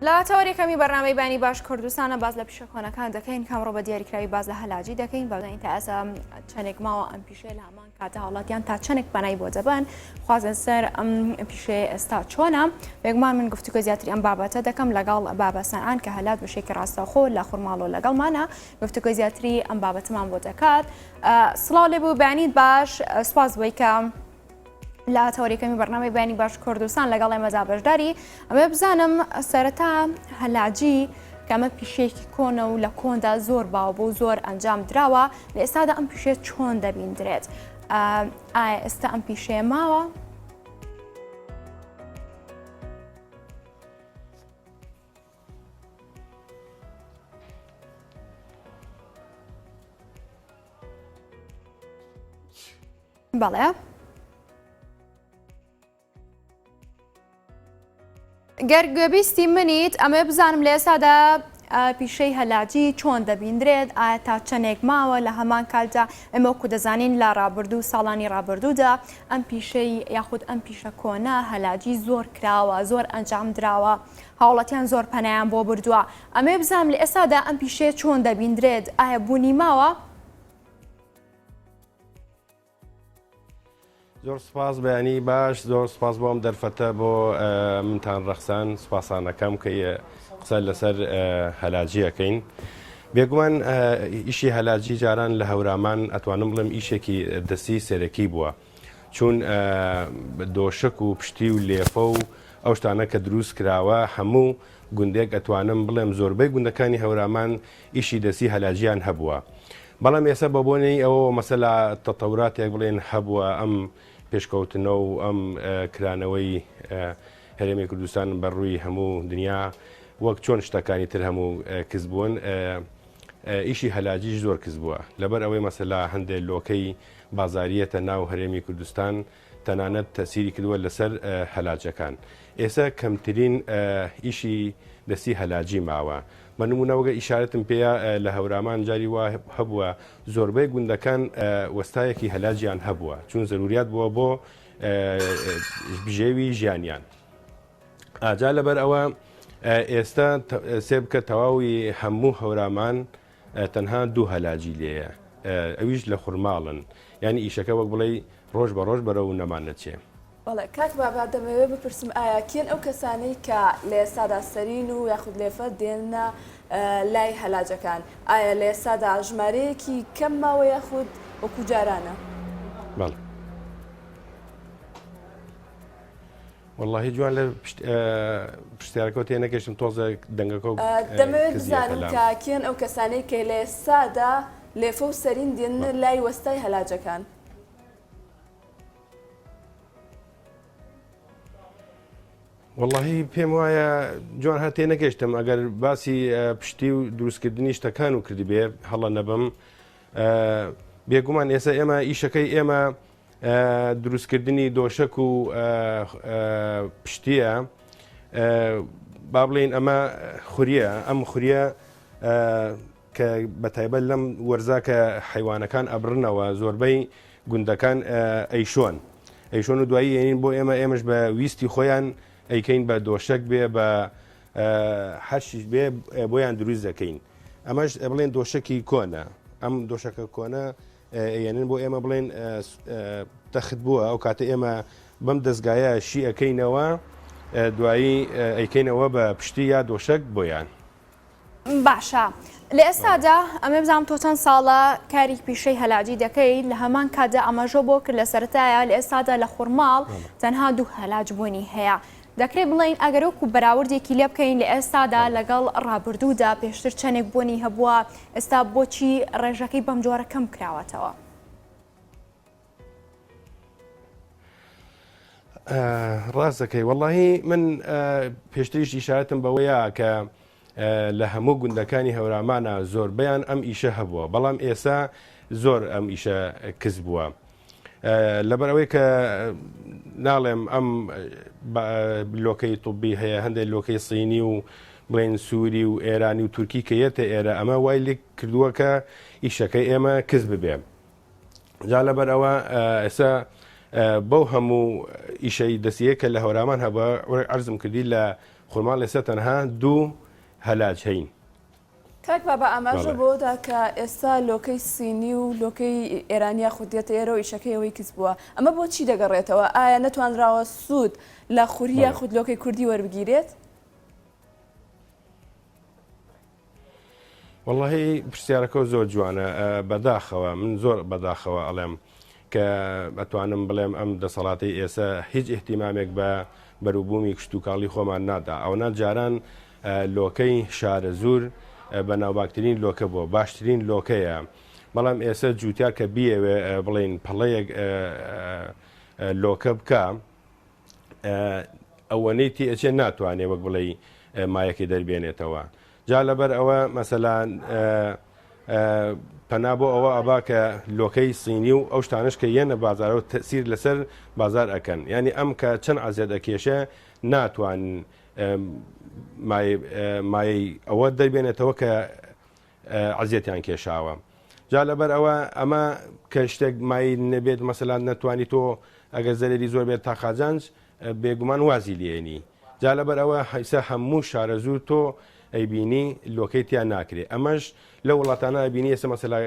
لا تەوەریەکەمی بەرنامەی بانی باش کوردستانە باز لە پیشەکۆنەکان دەکەین کامڕۆ بە دیاریکراوی باز لە هەلاجی دەکەین بەڵێن تا ئەسا چەندێک ماوە ئەم پیشەیە لە هەمان کاتە هاوڵاتیان تا چەندێک بەنای بۆ دەبن خوازن سەر ئەم پیشەیە ئێستا چۆنە بێگومان من گفتوگۆ زیاتری ئەم بابەتە دەکەم لەگەڵ بابەسەنان کە هەلات بەشێکی ڕاستەوخۆ لە خوڕماڵۆ لەگەڵمانە گفتوگۆ زیاتری ئەم بابەتمان بۆ دەکات سڵاو لێبوو بەیانیت باش سواز بۆی کە لا تەوەریەکەمی بەرنامەی بەیانی باش کوردستان لەگەڵ ئێمەدا بەشداری ئەمە بزانم سەرەتا هەلاجی کە ئەمە پیشەیەکی کۆنە و لە کۆندا زۆر باوە بۆ زۆر ئەنجام دراوە لە ئێستادا ئەم پیشێت چۆن دەبیندرێت ئایا ئێستا ئەم پیشەیە ماوە؟ بەڵێ گەرگوێبیستی منیت ئەمە بزانم لە ئێستادا پیشەی هەلاجی چۆن دەبیندرێت ئایا تا چەندێک ماوە لە هەمان کاتدا ئێمە وەکو دەزانین لە ڕابردوو ساڵانی ڕابردوودا ئەم پیشەی یاخود ئەم پیشە کۆنا هەلاجی زۆر کراوە زۆر ئەنجام دراوە هاوڵاتیان زۆر پەنایان بۆ بردووە ئەمێ بزانم لە ئێستادا ئەم پیشەیە چۆن دەبیندرێت ئایا بوونی ماوە؟ زۆر سپاس بەیانی باش زۆر سپاس بۆم دەرفەتە بۆ منتان ڕەخسان سپاسانەکەم کە قسە لەسەر هەلاجیەکەین بێگومان ئیشی هەلاجی جاران لە هەورامان ئەتوانم بڵم ئیشێکی دەستی سەرەکی بووە چون دۆشک و پشتی و لێفە و ئەو شتانە کە دروست کراوە هەموو گوندێک ئەتوانم بڵێم زۆربەی گوندەکانی هەورامان ئیشی دەستی هەلاجیان هەبووە بەڵام ئێستا بە بۆنەی ئەوە مەسەلا تەتەوراتێک بڵێن هەبووە ئەم پێشکەوتنە و ئەم کرانەوەی هەرێمی کوردستان بەڕووی هەموو دنیا وەک چۆن شتەکانی تر هەموو کەس بوون ئیشی هەلاجیش زۆر کەس بووە لەبەر ئەوەی مەسەلا هەندێک لۆکەی بازاریەتە ناو هەرێمی کوردستان تەنانەت تەسیری کردووە لەسەر هەلاجەکان ئێستا کەمترین ئیشی دەستی هەلاجی ماوە بە نمونەوەگە ئیشارەتم پێەیە لە هەورامان جاری وا هەبووە زۆربەی گوندەکان وەستایەکی هەلاجیان هەبووە چون زەروریات بووە بۆ بژێوی ژیانیان ئاجا لەبەر ئەوە ئێستا سێ بکە تەواوی هەموو هەورامان تەنها دوو هەلاجی لێیە ئەویش لە خوڕماڵن ینی ئیشەکە وەک بڵێ ڕۆژ بە ڕۆژ بەرەو نەمانەچێ بەڵێ کاک بابا دەمەوێت بپرسم ئایا کێن ئەو کەسانەی کە لە ئێستادا سەرین و یاخود لێفە دێنە لای هەلاجەکان ئایا لە ئێستادا ژمارەیەکی کەم ماوە یاخود وەکو جارانە؟ بەڵێ واللهی جوان لە پشتیارەکە تێ نەکەشتم تۆزە دەنگەکە دەمەوێت بزانم کە کێن ئەو کەسانەی کە لە ئێستادا لێفە و سەرین دێنە لای وەستای هەلاجەکان واللهی پێم وایە جوان هەر تێ نەگەشتم ئەگەر باسی پشتی و دروستکردنی شتەکان و کردی بێ هەڵە نەبم بێگومان ئێستا ئێمە ئیشەکەی ئێمە دروستکردنی دۆشک و پشتیە با بڵێن ئەمە خوریە ئەم خوریە کە بەتایبەت لەم وەرزاکە حیوانەکان ئەبرنەوە زۆربەی گوندەکان ئەیشۆن و دوایی ێنین بۆ ئێمەش بە ویستی خۆیان ئەیکەین بە دۆشک بێ بە هەرشیش بێ بۆیان دروست دەکەین ئەمەش بڵێن دۆشکی کۆنە ئەم دۆشەکە کۆنە یعنی بۆ ئێمە بڵێن تەخت بووە ئەو کاتە ئێمە بەم دەستگایە شی ئەەکەینەوە دوایی ئەیکەینەوە بە پشتی یا دۆشک بۆیان باشە لە ئێستادا ئەمە بزانام تۆ چەند ساڵە کاری پیشەی هەلاجی دەکەیت لە هەمان کاتدا ئەمەژۆ بۆ کرد لە سەرەتایە لە ئێستادا لە خوڕماڵ تەنها دوو هەلاج بوونی هەیە دەکرێت بڵێن ئەگەر وەکو بەراوردێکی لێ بکەین لە ئێستادا لەگەڵ ڕابردوودا پێشتر چەندێک بوونی هەبووە ئێستا بۆچی ڕێژەکەی بەم جۆرە کەم کراوەتەوە؟ ڕاست دەکەی واللهی من پێشتریش ئیشارەتم بەوەیە کە لە هەموو گوندەکانی هەورامانە زۆربەیان ئەم ئیشە هەبووە بەڵام ئێستا زۆر ئەم ئیشە کەس بووە لەبەرەوەی کە ناڵێم ئەم لۆکەی توبی هەیە هەندێک لۆکەی سینی و بڵێن سووری و ئێرانی و تورکی کە یەتە ئێرە ئەمە وای لێ کردووە کە ئیشەکەی ئێمە کەس ببێ جا لەبەر ئەوە ئێستا بەو هەموو ئیشەی دەسیە کە لە هەورامان هەبە عەرزم کردی لە خورمان لێسەر تەنها 2 هەلاج هەین. کاک بابا ئاماژە بۆدا کە ئێستا لۆکەی سینی و لۆکەی ئێرانیا خودێتە ئێرە و ئیشەکەی ئەوەی کەس بووە ئەمە بۆچی دەگەڕێتەوە؟ ئایا نەتوانراوە سوود لە خوریە خود لۆکەی کوردی وەربگیرێت؟ واللهی پرسیارەکە زۆر جوانە بەداخەوە من زۆر بەداخەوە ئەڵێم کە ئەتوانم بڵێم ئەم دەسەڵاتی ئێستا هیچ احتیمامێک بە بەروبوومی کشتتوکاڵی خۆمان نادا ئەوە جاران لۆکەی شارە زور بە ناوباکترین لۆکە بۆ باشترین لۆکەیە بەڵام ئێستا جوتیار کە بیەوێ بڵین پەڵەیەک لۆکە بکە ئەوەنەی تی ئەچێ ناتوانێت وەک بڵێ مایەکی دەربێنێتەوە. جا لەبەر ئەوە مەسەلان پەنا بۆ ئەوە ئەبا کە لۆکەی سینی و ئەو شتانش کە یەنە بازارەوە تەسیر لەسەر بازار ئەکەن ینی ئەم کە چەند عزیێت ئەکێشە ناتوان مایەی ئەوە دەربێنێتەوە کە عزیێتیان کێشاوە. جا لەبەر ئەوە ئەمە کە شتێک مای نەبێت مەسەلان نەتوانی تۆ ئەگەر زەرری زۆر بێت تا خاجانج بێگومان وازی لێنی. جا لەبەر ئەوە حیسە هەموو شارە زوور تۆ ئەیبینی لۆکەی تیان ناکرێت. ئەمەش لە وڵاتانە ئەبینی ئێستا مەسەلا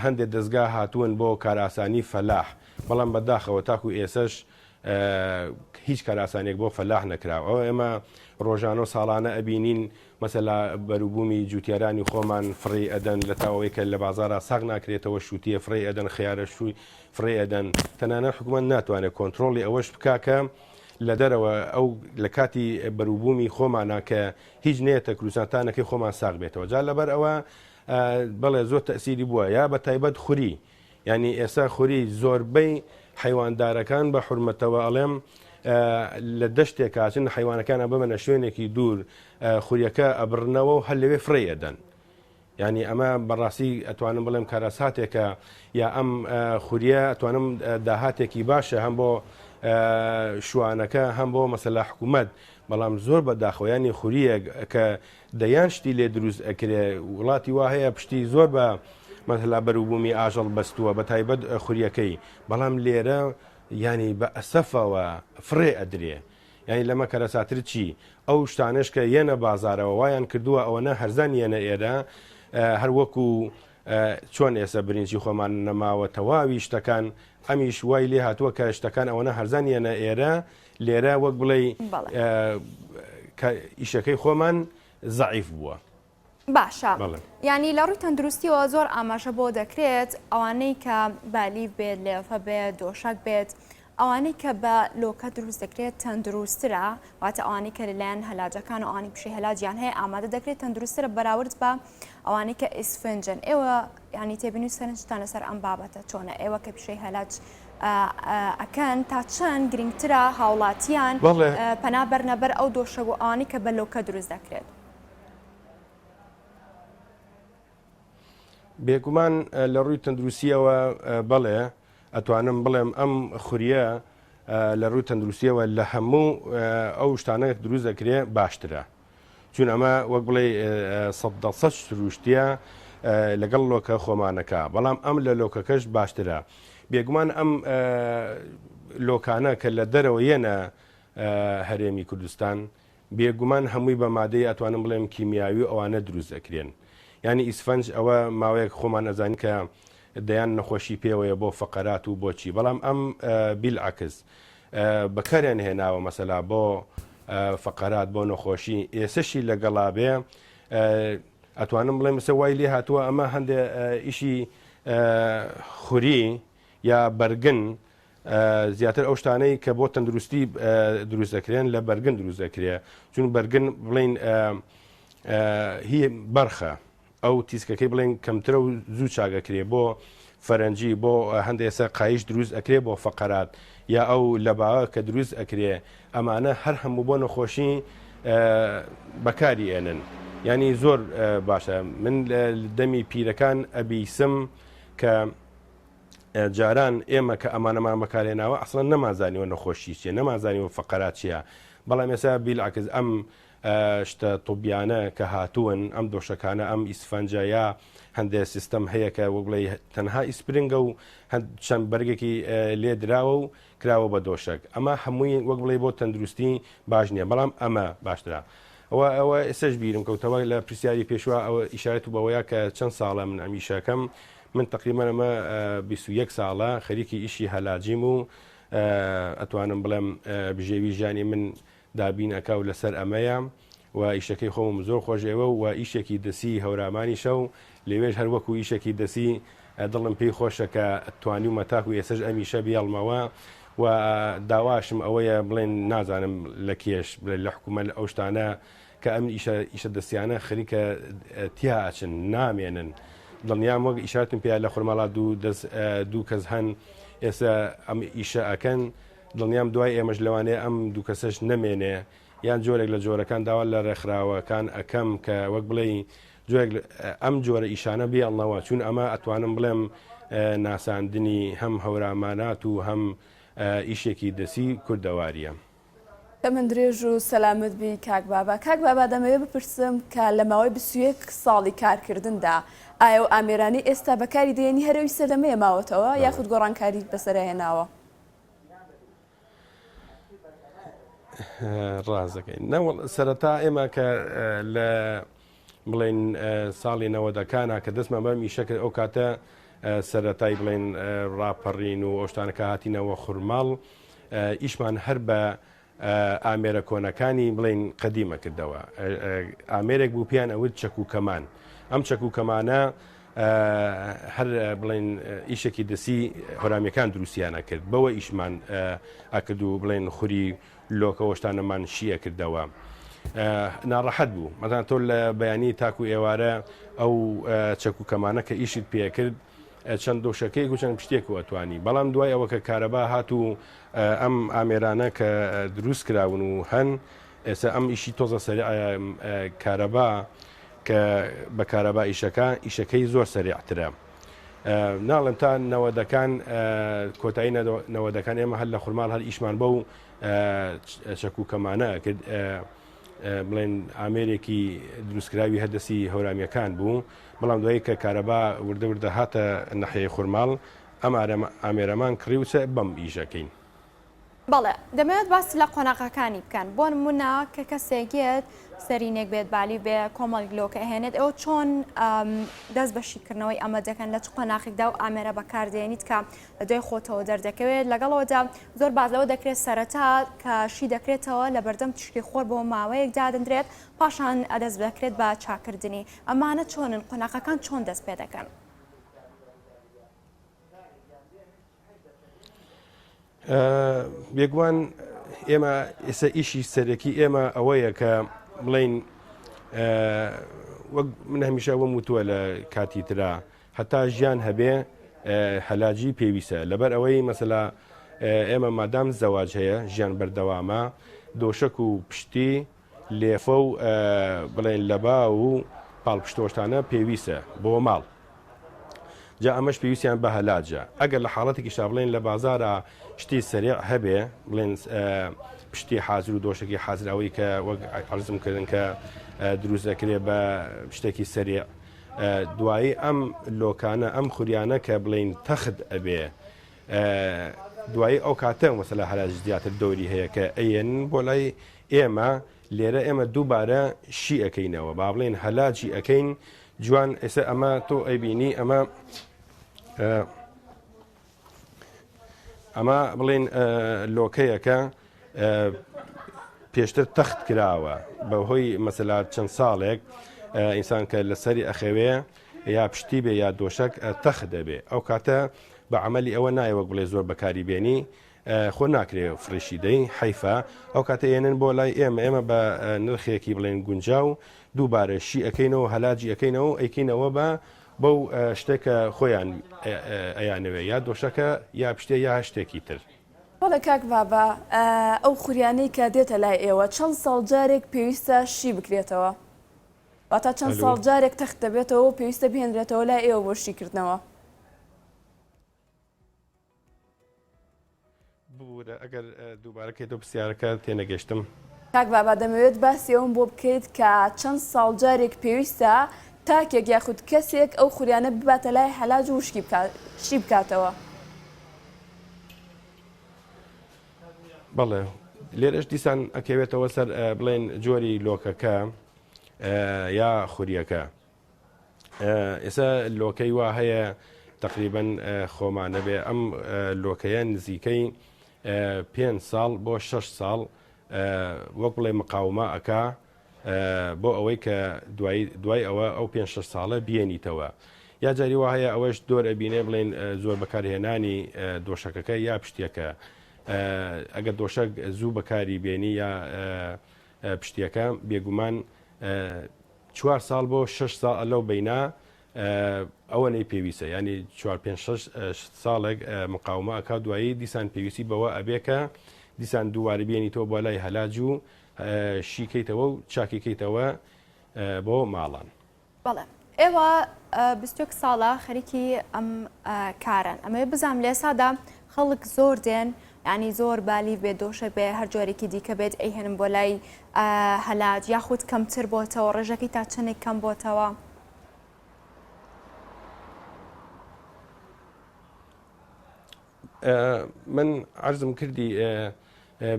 هەندێک دەستگا هاتوون بۆ کاراسانی فەلاح بەڵام بەداخەوە تاکو ئێسش هیچ کاراسانێک بۆ فەلاح نەکراوە. ئەوە ئێمە ڕۆژانە و ساڵانە ئەبینین مەسەلا بەروبوومی جوتیارانی خۆمان فڕی ئەدەن لە تاوەی کە لە بازارە ساغ ناکرێتەوە شووتیە فڕی ئەدەن خیارە شووی فڕی ئەدەن تەنانە حکوومەت ناتوانێت کۆنتترۆلی ئەوەش بکاکە لە دەرەوە ئەو لە کاتی بەروبوومی خۆمانە کە هیچ نێتە کروسانتانەکەی خۆمان ساغ بێتەوە. جا لەبەر ئەوە بەڵێ زۆر تەسیری بووە یا بە تایبەت خوری ینی ئێستا خوری زۆربەی حیواندارەکان بە حرمەتەوە ئەڵێم لە دەشتێک کاچن حیوانەکانە ببەنە شوێنێکی دوور خوریەکە ئەبڕنەوە و هەر لەوێ فڕێ ئەدەن. ینی ئەمە بەڕاستی ئەتوانم بڵێم کارەساتێکە یا ئەم خوریە ئەتوانم داهاتێکی باشە هەم بۆ شوانەکە هەم بۆ مەسەلا حکوومەت بەڵام زۆر بەداخۆیانی خوریە کە دەیان شتی لێ دروست ئەکرێ وڵاتی وا هەیە پشتی زۆر بە مەسەلا بەروبوومی ئاژەڵ بەستووە بە تایبەت خوریەکەی بەڵام لێرە ینی بە ئەسەفەوە فڕێ ئەدرێ. ینی لەمە کەرەساتر چی ئەو شتانش کە یەنە بازارەوە وایان کردووە ئەوەنە هەرزان یەنە ئێرە هەر وەکو چۆن ئێستا برنجی خۆمان نەماوە تەواوی شتەکان ئەمیش وای لێ هاتووە کە شتەکان ئەوەنە هەرزان یەنە ئێرە لێرە وەک بڵێ ئیشەکەی خۆمان زەعیف بووە. باشە ینی لە ڕووی تەندروستیەوە زۆر ئاماژە بۆ دەکرێت ئەوانەی کە بالیف بێت لێفە بێت دۆشک بێت ئەوانەی کە بە لۆکە دروست دەکرێت تەندروسترە واتە ئەوانەی کە لەلایەن هەلاجەکان و ئەوانی پشی هەلاجیان هەیە ئامادە دەکرێت تەندروسترە بەراورد بە ئەوانەی کە ئیسفنجن. ئێوە ینی تێبینی سەرنجتان لەسەر ئەم بابەتە چۆنە ئێوە کە پیشەی هەلاج ئەکەن تا چەند گرنگترە هاوڵاتیان پەنا بەرنەبەر ئەو دۆشەگ و ئەوانەی کە بە لۆکە دروست دەکرێت؟ بێگومان لە ڕووی تەندروستیەوە بەڵێ ئەتوانم بڵێم ئەم خوریە لە ڕووی تەندروستیەوە لە هەموو ئەو شتانە دروست دەکرێ باشترە چون ئەمە وەک بڵێ 100% سروشتیە لەگەڵ لۆکە خۆمانەکە بەڵام ئەم لە لۆکەکەش باشترە. بێگومان ئەم لۆکانە کە لە دەرەوە یەنە هەرێمی کوردستان بێگومان هەمووی بە مادەی ئەتوانم بڵێم کیمیاوی ئەوانە دروست دەکرێن. ینی ئیسفەنج ئەوە ماوەیەک خۆمان نەزانین کە دەیان نەخۆشی پێوەیە بۆ فەقەرات و بۆچی بەڵام ئەم بیلعکس بەکاریان هێناوە مەسەلا بۆ فەقەرات بۆ نەخۆشی ئێسەشی لەگەڵا بێ ئەتوانم بڵێم مسە وای لێ هاتووە ئەمە هەندێ ئیشی خوری یا بەرگن زیاتر ئەو شتانەی کە بۆ تەندروستی دروست دەکرێن لە بەرگن دروست دەکرێت چون بەرگن بڵین هی بەرخە ئەو تیسکەکەی بڵێن کەمترە و زوو چاگەکرێ بۆ فەرەنجی بۆ هەندێک ئێستا قایش دروست ئەکرێ بۆ فەقەرات یا ئەو لەباوە کە دروست ئەکرێ ئەمانە هەر هەموو بۆ نەخۆشی بەکاری ئێنن. ینی زۆر باشە من دەمی پیرەکان ئەبیسم کە جاران ئێمە کە ئەمانەمان بەکارێناوە ئەسڵەن نەمازانیوە نەخۆشی چیە نەمازانیوە فەقەرات چیە بەڵام ئێستا بیلعکس ئەم شتە تۆبیانە کە هاتوون ئەم دۆشەکانە ئەم ئیسفەنجەیە هەندێک سیستەم هەیە کە وەک بڵێ تەنها ئیسپرنگە و چەند بەرگێکی لێ دراوە و کراوە بە دۆشک ئەمە هەمووی وەک بڵێ بۆ تەندروستی باش نییە بەڵام ئەمە باشترا ئەوە ئێسش بیرم کەوتەوە لە پرسیاری پێشوە ئەوە ئیشارەت و بەوەیە کە چەند ساڵە من ئەمیشەکەم من تقریبا ئەمە 21 ساڵە خەریکی ئیشی هەلاجیم و ئەتوانم بڵێم بژێوی ژیانی من دابینەکە و لەسەر ئەمەیە و ئیشەکەی خۆم زۆر خۆشەوە و ئیشێکی دەسی هەورامانی شە و لەوێژ هەر وەکو ئیشێکی دەسی دڵم پێی خۆشە کە توانی و مەتاک و ئێسش ئەمیشە بیاڵمەوە و داواشم ئەوەیە بڵێن نازانم لە کێش لە حکوومەت ئەو شتانە کە ئەم ئیشە دەستیانە خەریکە تیاچن نامێنن دڵنیام وەک ئیشارتم پێ لە خورماڵات دوو کەس هەن ئێستا ئەم ئیشە ئەکەن دڵنیام دوای ئێمەش لەوانەیە ئەم دوو کەسەش نەمێنێ یان جۆرێک لە جۆرەکان داوا لە ڕێکخراوەکان ئەەکەم کە وەک بڵێ ئەم جۆرە ئیشانە بیاڵنەوە چون ئەمە ئەتوانم بڵێم ناساندنی هەم هەورامانات و هەم ئیشێکی دەسی کوردەواریە. من درێژ و سەلامت بی کاک بابا دەمەوێت بپرسم کە لە ماوەی 21 ساڵی کارکردندا ئایا و ئامێرانی ئێستا بەکاری دێنی هەرەوەی سەردەمەیە ماوەتەوە یاخود گۆڕانکاری بەسەرهێناوە؟ ڕازەکەین سەرەتا ئێمە کە لە بڵێن ساڵی 90ەکانە کە دەستمان بە میشەکرد ئەو کاتە سەرەتای بڵێن ڕاپەڕین و ئۆشتانەکە هاتینەوە خورماڵ ئیشمان هەر بە ئامێرە کۆنەکانی بڵێن قەدیمە کردەوە ئامێرێک بوو پیان ئەوت چەک و کەمان ئەم چەک و کەمانە هەر بڵێن ئیشێکی دەسی هۆرامیەکان دروستیانە کرد بەوە ئیشمان ئەکرد و بڵێن خوری لۆکە وەشتانەمان شیە کردەوە ناڕەحەت بوو مەتان تۆ لە بەیانی تاکو ئێوارە ئەو چەک و کەمانە کە ئیشت پێکرد چەند دۆشەکەی و چەند پشتێک و ئەتوانی بەڵام دوای ئەوە کە کارەبا هات و ئەم ئامێرانە کە دروست کراون و هەن ئێستا ئەم ئیشی تۆزە کارەبا کە بە کارەبا ئیشەکەی زۆر سەریعترە ناڵم تا نەوەدەکان کۆتایی نەوەدەکان ئێمە هەر لە خورماڵ هەر ئیشمان بە و چەک و کەمانە کرد بڵێن ئامێرێکی دروستکراوی هەردەسی هەورامیەکان بوو بەڵام دوایی کە کارەبا وردە هاتە نەحەیە خورماڵ ئەم ئامێرەمان کڕیوچە بەم ئیشەکەین. بەڵێ دەمەوێت باسی لە قۆناغەکانی بکەن بۆ نمونە کە کەسێکێت سەرینێک بێت بالی بێ کۆمەڵی لۆکە هێنێت ئەو چۆن دەست بەشیکردنەوەی ئەمە دەکەن لە چ قۆناغێکدا و ئامێرە بەکاردێنیت کە دوای خۆتەوە دەردەکەوێت لەگەڵەوەدا زۆر بازەوە دەکرێت سەرەتا کە شی دەکرێتەوە لە بەردەم تشکی خۆر بۆ ماوەیەک دادەندرێت پاشان دەست دەکرێت بە چاکردنی ئەمانە چۆنن قۆناغەکان چۆن دەست پێ دەکەن؟ بێگومان ئێمە ئێستا ئیشی سەرەکی ئێمە ئەوەیە کە بڵین وەک من هەمیشە وەم وتووە لە کاتی ترا هەتا ژیان هەبێ هەلاجی پێویستە لەبەر ئەوەی مەسەلا ئێمە مادام زەواج هەیە ژیان بەردەوامە دۆشک و پشتی لێفە و بڵێن لەبا و پاڵپشتۆشتانە پێویستە بۆ ماڵ جا ئەمەش پێویستیان بە هەلاجە ئەگەر لە حاڵەتێکی شابڵێن لە بازارە شتی سەریع هەبێ بڵێن پشتی حازر و دۆشکی حازراوی کە وەک عەرزم کردن کە دروست دەکرێت بە شتێکی سەریع دوایی ئەم لۆکانە ئەم خوریانە کە بڵێن تەخت ئەبێ دوایی ئەو کاتە مەسەلا هەلاج زیاتر دەوری هەیە کە ئەیەن بۆ لای ئێمە لێرە ئێمە دووبارە شی ئەەکەینەوە با بڵێن هەلاجی ئەەکەین جوان ئێستا ئەمە تۆ ئەیبینی ئەمە بڵێن لۆکەیەکە پێشتر تەخت کراوە بەهۆی مەسەلا چەند ساڵێک ئینسان کە لەسەری ئەخەوێ یا پشتی بێ یا دۆشک تەخت دەبێ ئەو کاتە بە عملی ئەوە نایەوە بڵێ زۆر بەکاری بێنی خۆ ناکرێ فڕشی دەی حیفە ئەو کاتە ئێنن بۆ لای ئێمە بە نرخێکی بڵێن گونجاو دووبارە شی ئەەکەینەوە هەلاجی ئەەکەینەوە ئەیکەینەوە بە بەو شتێکە خۆیان ئەیانەوێ یا دۆشەکە یا پشتێ یا شتێکی تر. بەڵێ کاک بابا ئەو خوریانەی کە دێتە لای ئێوە چەند ساڵ جارێک پێویستە شی بکرێتەوە واتە چەند ساڵ جارێک تەخت دەبێتەوە و پێویستە بهێنرێتەوە لای ئێوە بۆ شیکردنەوە؟ بوورە ئەگەر دووبارەکەی تۆ پرسیارەکە تێنەگەشتم. کاک بابا دەمەوێت باسی ئەوم بۆ بکەیت کە چەند ساڵ جارێک پێویستە تاکێک یاخود کەسێک ئەو خوریانە بباتە لای هەلاج و شی بکاتەوە. بەڵێ لێرەش دیسان ئەکەوێتەوە سەر بڵێن جۆری لۆکەکە یا خوریەکە. ئێستا لۆکەی وا هەیە تقریبەن خۆمانە بێ ئەم لۆکەیە نزیکەی 5 ساڵ بۆ 6 ساڵ وەک بڵێ مقاومە ئەکا بۆ ئەوەی کە دوای ئەوە ئەو 5-6 ساڵە بێنیتەوە. یا جاری وا هەیە ئەوەش دۆر ئەبینێ بڵێن زۆر بەکارهێنانی دۆشەکەەکە یا پشتیەکە. ئەگەر دۆشەک زوو بەکاری بێنی یا پشتیەکە بێگومان 4 ساڵ بۆ 6 ساڵ لەو بەینا ئەوە نەی پێویستە، ینی 4-5-6 ساڵێک مقاومە ئەکا دوایی دیسان پێویستی بەوە ئەبێکە دیسان دووبارە بێنیتەوە بۆ لای هەلاج و شیکەیتەوە و چاکیکەیتەوە بۆ ماڵان. بەڵێ ئێوە 21 ساڵە خەریکی ئەم کارن ئەمە بزانام لە ئێسادا خەڵک زۆر دێن ینی زۆر بالی بێ دۆشە بێ هەر جۆرێکی دیکە بێت ئەیهێنم بۆ لای هەلاج یاخود کەمتر بۆتەوە ڕێژەکەی تا چەندێک کەم بۆتەوە. من عرضم کردی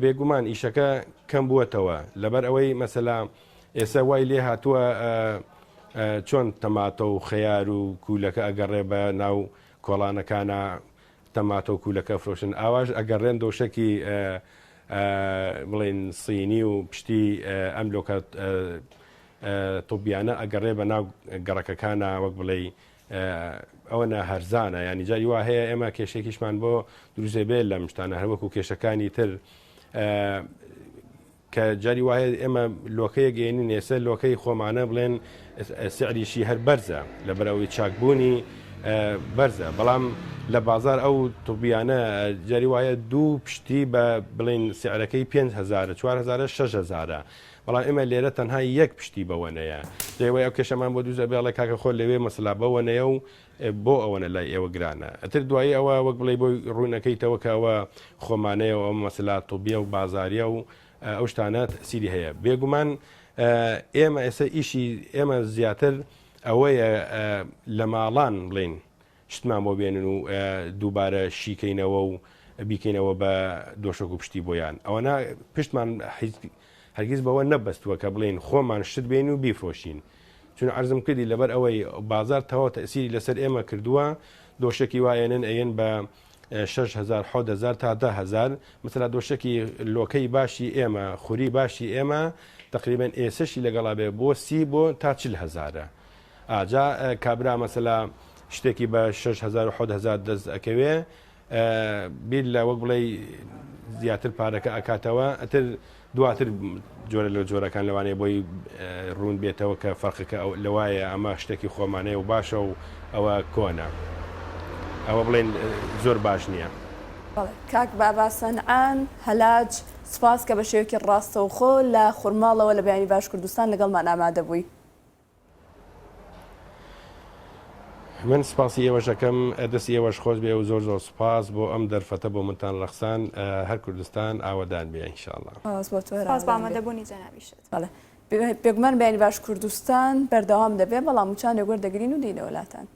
بێگومان ئیشەکە کەم بووەتەوە لەبەر ئەوەی مەسەلا ئێستا وای لێ هاتووە چۆن تەماتە و خەیار و کوولەکە ئەگەڕێ بە ناو کۆڵانەکانە تەماتە و کوولەکە فرۆشن ئاواژ ئەگەڕێن دۆشەکی بڵێن سینی و پشتی ئەم لۆکە تۆبیانە ئەگەڕێ بە ناو گەڕەکەکانە وەک بڵێ ئەوەنە هەرزانە ینی جاری وا هەیە ئێمە کێشێکیشمان بۆ دروزێ بێت لەم شتانە هەروەکو کێشەکانی تر کە جاری وایە ئێمە لۆکەیە گەێنین ێستا لۆکەی خۆمانە بڵێن سعریشی هەر بەرزە لەبەرەوەی چاکبوونی بەرزە، بەڵام لە بازار ئەو توبیانە جاری وایە دوو پشتی بە بڵێن سعرەکەی 5,000 4,000 6,000 بەڵام ئێمە لێرە تەنها یەک پشتی بەوەنەیە دەیەوەی ئەو کێشەمان بۆ دووزە بێڵێ کاکە خۆ لەوێ مەسلا بەوەنەیە و بۆ ئەوەنە لای ئێوە گرانە ئەتر دوایی ئەوە وەک بڵێ بۆی ڕوونەکەیتەوە کە ئەوە خۆمانەیەوە ئەو مەسلا توبیە و بازاریە و ئەو شتانە سیری هەیە بێگومان ئێمە ئێستا ئیشی ئێمە زیاتر ئەوەیە لە ماڵان بڵێن شتمان بۆ بێنن و دووبارە شیکەینەوە و بیکەینەوە بە دۆشک و پشتی بۆیان ئەوەنا پشتمان هەرگیز بەوە نەبەستووە کە بڵێن خۆمان شت بێن و بیفرۆشین چون عرضم کردی لەبەر ئەوەی بازار تەواو تەسیری لەسەر ئێمە کردووە دۆشکی وایەنن ئەیەن بە 6,000 7,000 تا 10,000 مثلا دۆشکی لۆکەی باشی ئێمە خوری باشی ئێمە تقریبا ئێسەشی لەگەڵا بێ بۆ 30 بۆ تا 40,000 ئاجا کابرا مەسەلا شتێکی بە 6,000 7,000 دەست ئەکەوێ بیر لە وەک بڵێ زیاتر پارەکە ئەکاتەوە ئەتر دواتر جۆرە لە جۆرەکان لەوانەیە بۆی ڕوون بێتەوە کە فەرقەکە لەوایە ئەمە شتێکی خۆمانەیە و باشە و ئەوە کۆنە ئەوە بڵێن زۆر باش نییە. کاک بابا سەنعان هەلاج سپاس کە بە شێوەیەکی ڕاستەوخۆ لە خورماڵەوە لە بەیانی باش کوردستان لەگەڵمان ئامادە بووی. من سپاسی ئێوەشەکەم دەستی ئێوەش خۆش بێ و زۆر زۆر سپاس بۆ ئەم دەرفەتە بۆ منتان ڕەخسان هەر کوردستان ئاوەدان بێ ئینشاءڵڵا. سپاس بە ئامادەبوونی جەنابیشت. پێگومان بەیانی باش کوردستان بەردەوام دەبێ بەڵام موچان لێگوەر دەگرین و دینە وڵاتان.